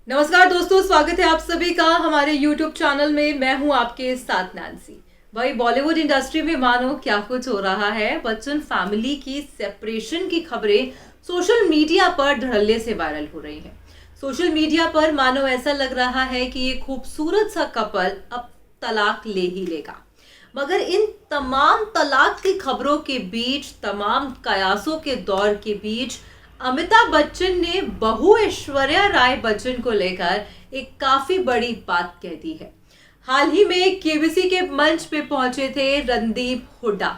नमस्कार दोस्तों, स्वागत है आप सभी का हमारे YouTube चैनल में। मैं हूं आपके साथ नैन्सी। भाई, बॉलीवुड इंडस्ट्री में मानो क्या कुछ हो रहा है। बच्चन फैमिली की सेपरेशन की खबरें सोशल मीडिया पर धड़ल्ले से वायरल हो रही हैं। सोशल मीडिया पर मानो ऐसा लग रहा है कि ये खूबसूरत सा कपल अब तलाक ले ही लेगा। मगर इन तमाम तलाक की खबरों के बीच, तमाम कयासों के दौर के बीच अमिताभ बच्चन ने बहू ऐश्वर्या राय बच्चन को लेकर एक काफी बड़ी बात कह दी है। हाल ही में केबीसी के मंच पे पहुंचे थे रणदीप हुड्डा,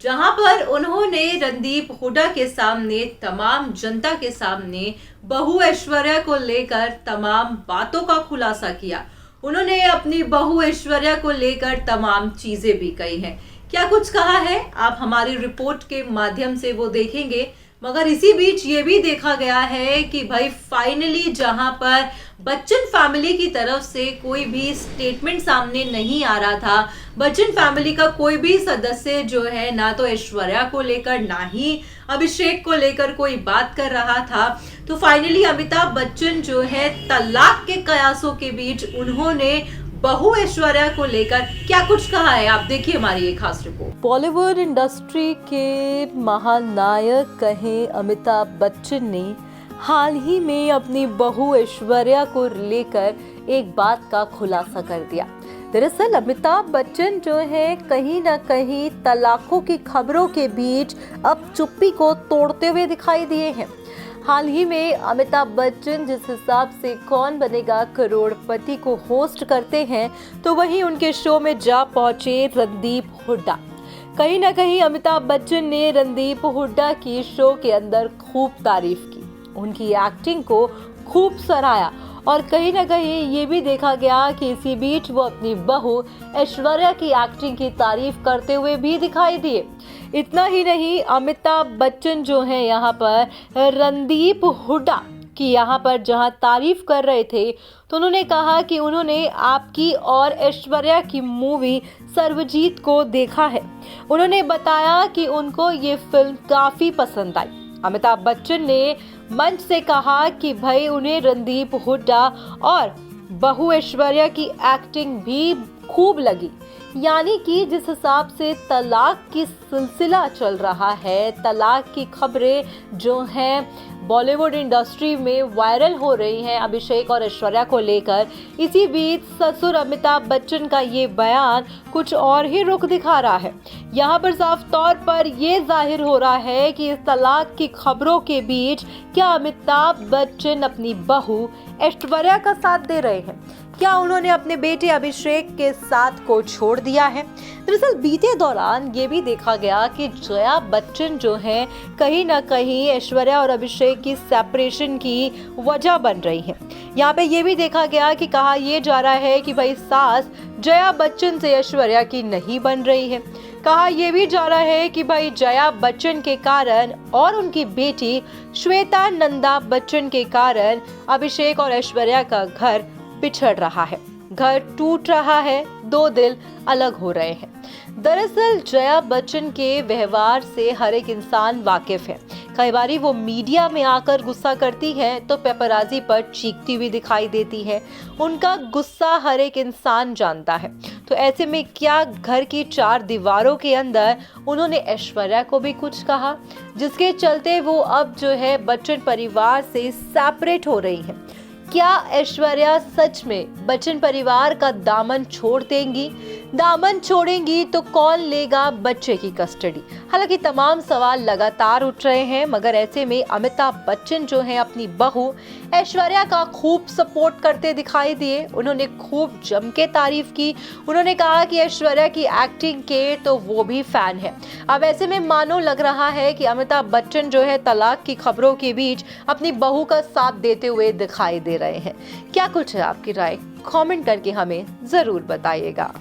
जहां पर उन्होंने रणदीप हुड्डा के सामने, तमाम जनता के सामने बहू ऐश्वर्या को लेकर तमाम बातों का खुलासा किया। उन्होंने अपनी बहू ऐश्वर्या को लेकर तमाम चीजें भी कही हैं। क्या कुछ कहा है आप हमारी रिपोर्ट के माध्यम से वो देखेंगे। मगर इसी बीच ये भी देखा गया है कि भाई फाइनली जहां पर बच्चन फैमिली की तरफ से कोई भी स्टेटमेंट सामने नहीं आ रहा था, बच्चन फैमिली का कोई भी सदस्य जो है ना तो ऐश्वर्या को लेकर ना ही अभिषेक को लेकर कोई बात कर रहा था, तो फाइनली अमिताभ बच्चन जो है तलाक के कयासों के बीच उन्होंने बहू ऐश्वर्या को लेकर क्या कुछ कहा है। आप देखिए हमारी ये खास रिपोर्ट। बॉलीवुड इंडस्ट्री के महानायक कहे अमिताभ बच्चन ने हाल ही में अपनी बहू ऐश्वर्या को लेकर एक बात का खुलासा कर दिया। दरअसल अमिताभ बच्चन जो है कहीं ना कहीं तलाकों की खबरों के बीच अब चुप्पी को तोड़ते हुए दिखाई दिए हैं। हाल ही में अमिताभ बच्चन जिस हिसाब से कौन बनेगा करोड़पति को होस्ट करते हैं, तो वहीं उनके शो में जा पहुंचे रणदीप हुड्डा। कहीं ना कहीं अमिताभ बच्चन ने रणदीप हुड्डा की शो के अंदर खूब तारीफ की, उनकी एक्टिंग को खूब सराहा और कहीं ना कहीं ये भी देखा गया कि इसी बीच वो अपनी बहू ऐश्वर्या की एक्टिंग की तारीफ करते हुए भी दिखाई दिए। इतना ही नहीं, अमिताभ बच्चन जो है यहाँ पर रणदीप हुड्डा की यहाँ पर जहाँ तारीफ कर रहे थे, तो उन्होंने कहा कि उन्होंने आपकी और ऐश्वर्या की मूवी सर्वजीत को देखा है। उन्होंने बताया कि उनको ये फिल्म काफ़ी पसंद आई। अमिताभ बच्चन ने मंच से कहा कि भाई उन्हें रणदीप हुड्डा और बहू ऐश्वर्या की एक्टिंग भी खूब लगी। यानी कि जिस हिसाब से तलाक की सिलसिला चल रहा है, तलाक की खबरें जो हैं बॉलीवुड इंडस्ट्री में वायरल हो रही हैं अभिषेक और ऐश्वर्या को लेकर, इसी बीच ससुर अमिताभ बच्चन का ये बयान कुछ और ही रुख दिखा रहा है। यहाँ पर साफ तौर पर ये जाहिर हो रहा है कि इस तलाक की खबरों के बीच क्या अमिताभ बच्चन अपनी बहू ऐश्वर्या का साथ दे रहे हैं, क्या उन्होंने अपने बेटे अभिषेक के साथ को छोड़ दिया है। दरअसल बीते दौरान ये भी देखा गया कि जया बच्चन जो है कहीं ना कहीं ऐश्वर्या और अभिषेक की सेपरेशन की वजह बन रही है। यहाँ पे ये भी देखा गया कि कहा यह जा रहा है कि भाई सास जया बच्चन से ऐश्वर्या की नहीं बन रही है। कहा यह भी जा रहा है कि भाई जया बच्चन के कारण और उनकी बेटी श्वेता नंदा बच्चन के कारण अभिषेक और ऐश्वर्या का घर बिछड़ रहा है, घर टूट रहा है, दो दिल अलग हो रहे हैं। दरअसल जया बच्चन के व्यवहार से हर एक इंसान वाकिफ है। कई बारी वो मीडिया में आकर गुस्सा करती है तो पेपराजी पर चीखती हुई दिखाई देती है। उनका गुस्सा हर एक इंसान जानता है। तो ऐसे में क्या घर की चार दीवारों के अंदर उन्होंने ऐश्वर्या को भी कुछ कहा, जिसके चलते वो अब जो है बच्चन परिवार से सेपरेट हो रही है। क्या ऐश्वर्या सच में बच्चन परिवार का दामन छोड़ देंगी? दामन छोड़ेंगी तो कौन लेगा बच्चे की कस्टडी? हालांकि तमाम सवाल लगातार उठ रहे हैं, मगर ऐसे में अमिताभ बच्चन जो है अपनी बहू ऐश्वर्या का खूब सपोर्ट करते दिखाई दिए। उन्होंने खूब जम के तारीफ की। उन्होंने कहा कि ऐश्वर्या की एक्टिंग के तो वो भी फैन है। अब ऐसे में मानो लग रहा है कि अमिताभ बच्चन जो है तलाक की खबरों के बीच अपनी बहू का साथ देते हुए दिखाई दे रहे हैं। क्या कुछ है आपकी राय? कमेंट करके हमें जरूर बताइएगा।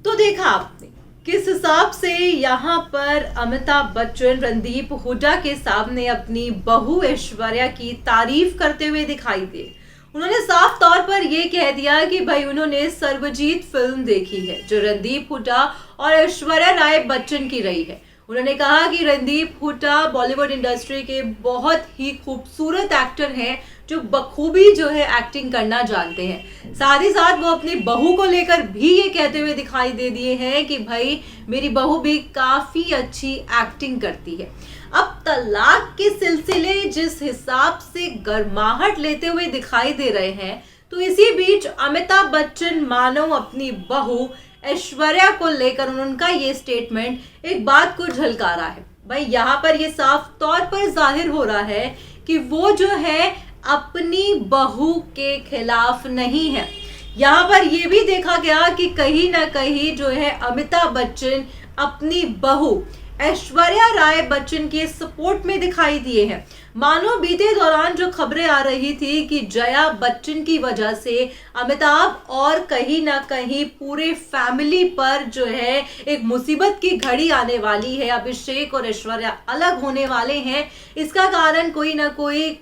तो देखा आपने किस हिसाब से यहाँ पर अमिताभ बच्चन रणदीप हुड्डा के सामने अपनी बहू ऐश्वर्या की तारीफ करते हुए दिखाई दिए। उन्होंने साफ तौर पर यह कह दिया कि भाई उन्होंने सर्वजीत फिल्म देखी है, जो रणदीप हुड्डा और ऐश्वर्या राय बच्चन की रही है। उन्होंने कहा कि रणदीप हुड्डा बॉलीवुड इंडस्ट्री के बहुत ही खूबसूरत एक्टर हैं जो बखूबी जो है एक्टिंग करना जानते हैं। साथ ही साथ वो अपनी बहू को लेकर भी ये कहते हुए दिखाई दे दिए हैं कि भाई मेरी बहू भी काफी अच्छी एक्टिंग करती है। अब तलाक के सिलसिले जिस हिसाब से गर्माहट लेते हुए दिखाई दे रहे हैं, तो इसी बीच अमिताभ बच्चन मानो अपनी बहू ऐश्वर्या को लेकर उनका ये स्टेटमेंट एक बात को झलका रहा है। भाई यहाँ पर ये साफ तौर पर जाहिर हो रहा है कि वो जो है अपनी बहू के खिलाफ नहीं है। यहाँ पर ये भी देखा गया कि कहीं ना कहीं जो है अमिताभ बच्चन अपनी बहू ऐश्वर्या राय बच्चन के सपोर्ट में दिखाई दिए हैं। मानो बीते दौरान जो खबरें आ रही थी कि जया बच्चन की वजह से अमिताभ और कहीं ना कहीं पूरे फैमिली पर जो है एक मुसीबत की घड़ी आने वाली है, अभिषेक और ऐश्वर्या अलग होने वाले हैं, इसका कारण कोई ना कोई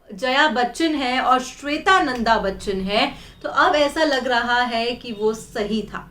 जया बच्चन है और श्वेता नंदा बच्चन है। तो अब ऐसा लग रहा है कि वो सही था।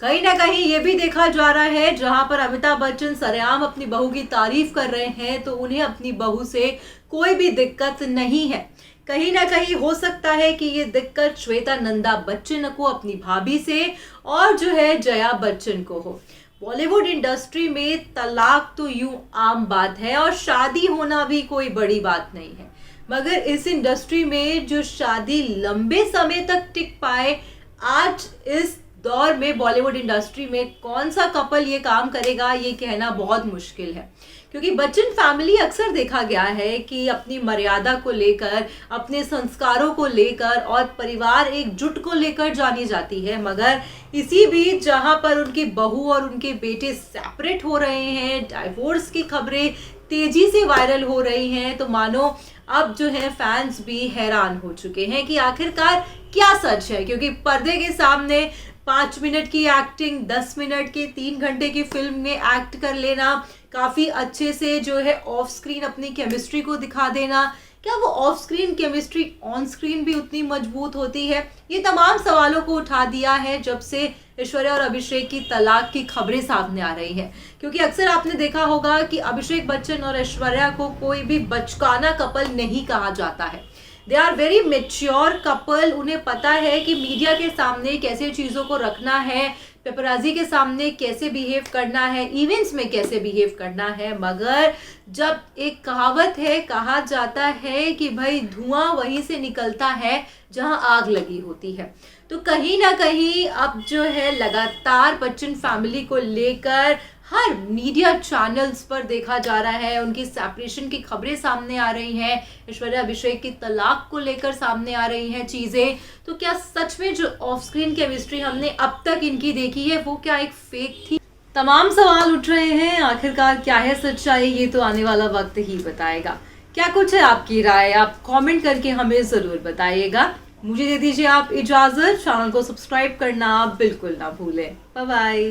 कहीं ना कहीं ये भी देखा जा रहा है जहां पर अमिताभ बच्चन सरेआम अपनी बहू की तारीफ कर रहे हैं, तो उन्हें अपनी बहू से कोई भी दिक्कत नहीं है। कहीं ना कहीं हो सकता है कि ये दिक्कत श्वेता नंदा बच्चन को अपनी भाभी से और जो है जया बच्चन को हो। बॉलीवुड इंडस्ट्री में तलाक तो यूं आम बात है और शादी होना भी कोई बड़ी बात नहीं है, मगर इस इंडस्ट्री में जो शादी लंबे समय तक टिक पाए, आज इस दौर में बॉलीवुड इंडस्ट्री में कौन सा कपल ये काम करेगा, ये कहना बहुत मुश्किल है। क्योंकि बच्चन फैमिली अक्सर देखा गया है कि अपनी मर्यादा को लेकर, अपने संस्कारों को लेकर और परिवार एकजुट को लेकर जानी जाती है, मगर इसी बीच जहां पर उनकी बहू और उनके बेटे सेपरेट हो रहे हैं, डाइवोर्स की खबरें तेजी से वायरल हो रही हैं, तो मानो अब जो है फैंस भी हैरान हो चुके हैं कि आखिरकार क्या सच है। क्योंकि पर्दे के सामने 5 मिनट की एक्टिंग, 10 मिनट की 3 घंटे की फिल्म में एक्ट कर लेना, काफी अच्छे से जो है ऑफ स्क्रीन अपनी केमिस्ट्री को दिखा देना, क्या वो of screen chemistry on screen भी उतनी मजबूत होती है? ये तमाम सवालों को उठा दिया है जब से ऐश्वर्या और अभिषेक की तलाक की खबरें सामने आ रही हैं। क्योंकि अक्सर आपने देखा होगा कि अभिषेक बच्चन और ऐश्वर्या को कोई भी बचकाना कपल नहीं कहा जाता है। They are very mature couple. उन्हें पता है कि मीडिया के सामने कैसे चीज़ों को रखना है, पेपराजी के सामने कैसे बिहेव करना है, इवेंट्स में कैसे बिहेव करना है। मगर जब एक कहावत है, कहा जाता है कि भाई धुआं वहीं से निकलता है जहां आग लगी होती है। तो कहीं ना कहीं अब जो है लगातार बच्चन फैमिली को लेकर हर मीडिया चैनल्स पर देखा जा रहा है, उनकी सेपरेशन की खबरें सामने आ रही हैं, ऐश्वर्या अभिषेक की तलाक को लेकर सामने आ रही हैं चीज़ें। तो क्या सच में जो ऑफ स्क्रीन केमिस्ट्री हमने अब तक इनकी देखी है वो क्या एक फेक थी? तमाम सवाल उठ रहे हैं। आखिरकार क्या है सच्चाई, ये तो आने वाला वक्त ही बताएगा। क्या कुछ है आपकी राय, आप कमेंट करके हमें ज़रूर बताइएगा। मुझे दे दीजिए आप इजाज़त। चैनल को सब्सक्राइब करना बिल्कुल ना भूलें। Bye bye.